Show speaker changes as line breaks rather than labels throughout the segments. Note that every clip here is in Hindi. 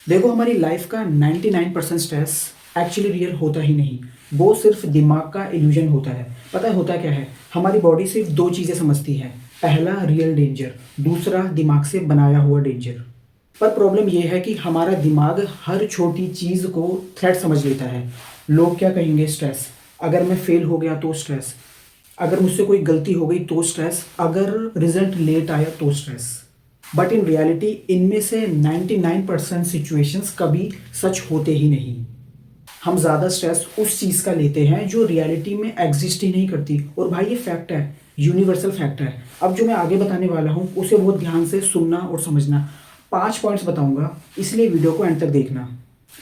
देखो, हमारी लाइफ का 99% स्ट्रेस एक्चुअली रियल होता ही नहीं। वो सिर्फ दिमाग का इल्यूजन होता है। पता है होता क्या है? हमारी बॉडी सिर्फ दो चीज़ें समझती है। पहला रियल डेंजर, दूसरा दिमाग से बनाया हुआ डेंजर। पर प्रॉब्लम यह है कि हमारा दिमाग हर छोटी चीज़ को थ्रेट समझ लेता है। लोग क्या कहेंगे? स्ट्रेस। अगर मैं फेल हो गया तो स्ट्रेस। अगर मुझसे कोई गलती हो गई तो स्ट्रेस। अगर रिजल्ट लेट आया तो स्ट्रेस। बट इन रियलिटी इनमें से 99% सिचुएशंस कभी सच होते ही नहीं। हम ज़्यादा स्ट्रेस उस चीज़ का लेते हैं जो रियलिटी में एग्जिस्ट ही नहीं करती। और भाई ये फैक्ट है, यूनिवर्सल फैक्ट है। अब जो मैं आगे बताने वाला हूँ उसे बहुत ध्यान से सुनना और समझना। 5 पॉइंट्स बताऊंगा, इसलिए वीडियो को एंड तक देखना।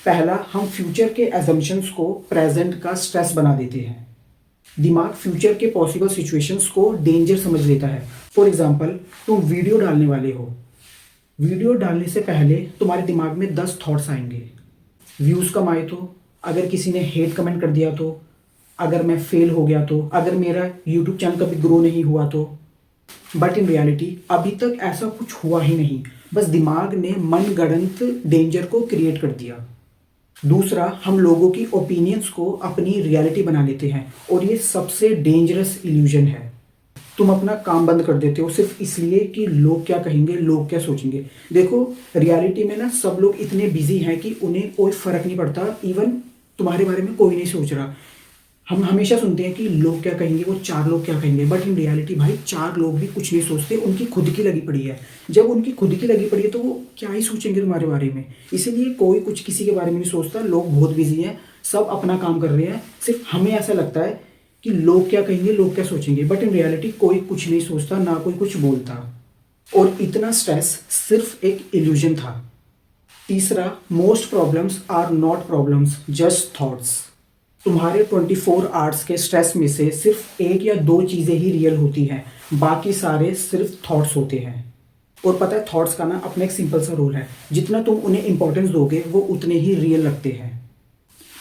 पहला, हम फ्यूचर के एजम्पशंस को प्रेजेंट का स्ट्रेस बना देते हैं। दिमाग फ्यूचर के पॉसिबल सिचुएशंस को डेंजर समझ लेता है। फॉर एग्जाम्पल, तुम वीडियो डालने वाले हो। वीडियो डालने से पहले तुम्हारे दिमाग में 10 थॉट्स आएंगे। व्यूज़ कम आए तो, अगर किसी ने हेट कमेंट कर दिया तो, अगर मैं फेल हो गया तो, अगर मेरा यूट्यूब चैनल कभी ग्रो नहीं हुआ तो। बट इन रियलिटी अभी तक ऐसा कुछ हुआ ही नहीं, बस दिमाग ने मनगढ़ंत डेंजर को क्रिएट कर दिया। दूसरा, हम लोगों की ओपिनियंस को अपनी रियलिटी बना लेते हैं और ये सबसे डेंजरस इल्यूजन है। तुम अपना काम बंद कर देते हो सिर्फ इसलिए कि लोग क्या कहेंगे, लोग क्या सोचेंगे। देखो, रियलिटी में ना सब लोग इतने बिजी हैं कि उन्हें कोई फर्क नहीं पड़ता। इवन तुम्हारे बारे में कोई नहीं सोच रहा। हम हमेशा सुनते हैं कि लोग क्या कहेंगे, वो 4 लोग क्या कहेंगे। बट इन रियलिटी भाई 4 लोग भी कुछ नहीं सोचते, उनकी खुद की लगी पड़ी है। जब उनकी खुद की लगी पड़ी है तो वो क्या ही सोचेंगे तुम्हारे बारे में। इसीलिए कोई कुछ किसी के बारे में नहीं सोचता। लोग बहुत बिजी हैं, सब अपना काम कर रहे हैं। सिर्फ हमें ऐसा लगता है कि लोग क्या कहेंगे, लोग क्या सोचेंगे। बट इन रियलिटी कोई कुछ नहीं सोचता, ना कोई कुछ बोलता। और इतना स्ट्रेस सिर्फ एक इल्यूजन था। तीसरा, most problems are not problems, just thoughts. तुम्हारे 24 आवर्स के स्ट्रेस में से सिर्फ एक या दो चीज़ें ही रियल होती हैं, बाकी सारे सिर्फ थॉट्स होते हैं। और पता है, थॉट्स का ना अपना एक सिंपल सा रूल है, जितना तुम उन्हें इंपॉर्टेंस दोगे वो उतने ही रियल लगते हैं।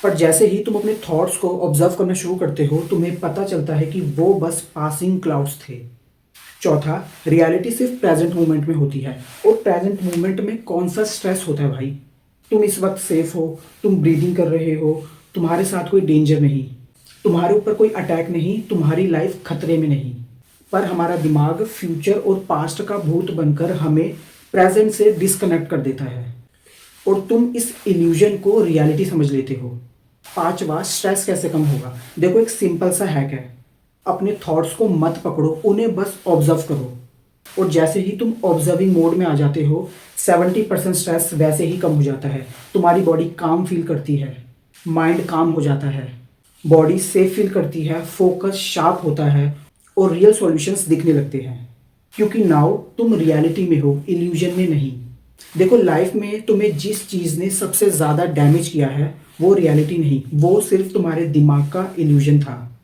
पर जैसे ही तुम अपने थॉट्स को ऑब्जर्व करना शुरू करते हो, तुम्हें पता चलता है कि वो बस पासिंग क्लाउड्स थे। चौथा, रियलिटी सिर्फ प्रेजेंट मोमेंट में होती है। और प्रेजेंट मोमेंट में कौन सा स्ट्रेस होता है भाई? तुम इस वक्त सेफ हो, तुम ब्रीदिंग कर रहे हो, तुम्हारे साथ कोई डेंजर नहीं, तुम्हारे ऊपर कोई अटैक नहीं, तुम्हारी लाइफ खतरे में नहीं। पर हमारा दिमाग फ्यूचर और पास्ट का भूत बनकर हमें प्रेजेंट से डिस्कनेक्ट कर देता है और तुम इस इल्यूजन को रियलिटी समझ लेते हो। पांचवा, स्ट्रेस कैसे कम होगा? देखो, एक सिंपल सा हैक है। अपने थॉट्स को मत पकड़ो, उन्हें बस ऑब्जर्व करो। और जैसे ही तुम ऑब्जर्विंग मोड में आ जाते हो, 70% स्ट्रेस वैसे ही कम हो जाता है। तुम्हारी बॉडी काम फील करती है, माइंड काम हो जाता है, बॉडी सेफ फील करती है, फोकस शार्प होता है और रियल सॉल्यूशंस दिखने लगते हैं। क्योंकि नाउ तुम रियलिटी में हो, इल्यूजन में नहीं। देखो, लाइफ में तुम्हें जिस चीज़ ने सबसे ज़्यादा डैमेज किया है वो रियलिटी नहीं, वो सिर्फ तुम्हारे दिमाग का इल्यूजन था।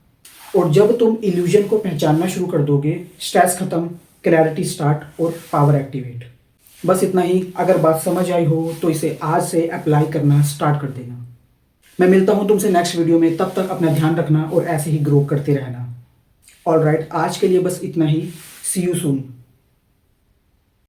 और जब तुम इल्यूजन को पहचानना शुरू कर दोगे, स्ट्रेस खत्म, क्लैरिटी स्टार्ट और पावर एक्टिवेट। बस इतना ही। अगर बात समझ आई हो तो इसे आज से अप्लाई करना स्टार्ट कर देना। मैं मिलता हूँ तुमसे नेक्स्ट वीडियो में, तब तक अपना ध्यान रखना और ऐसे ही ग्रो करते रहना। ऑलराइट, आज के लिए बस इतना ही। सी यू सून।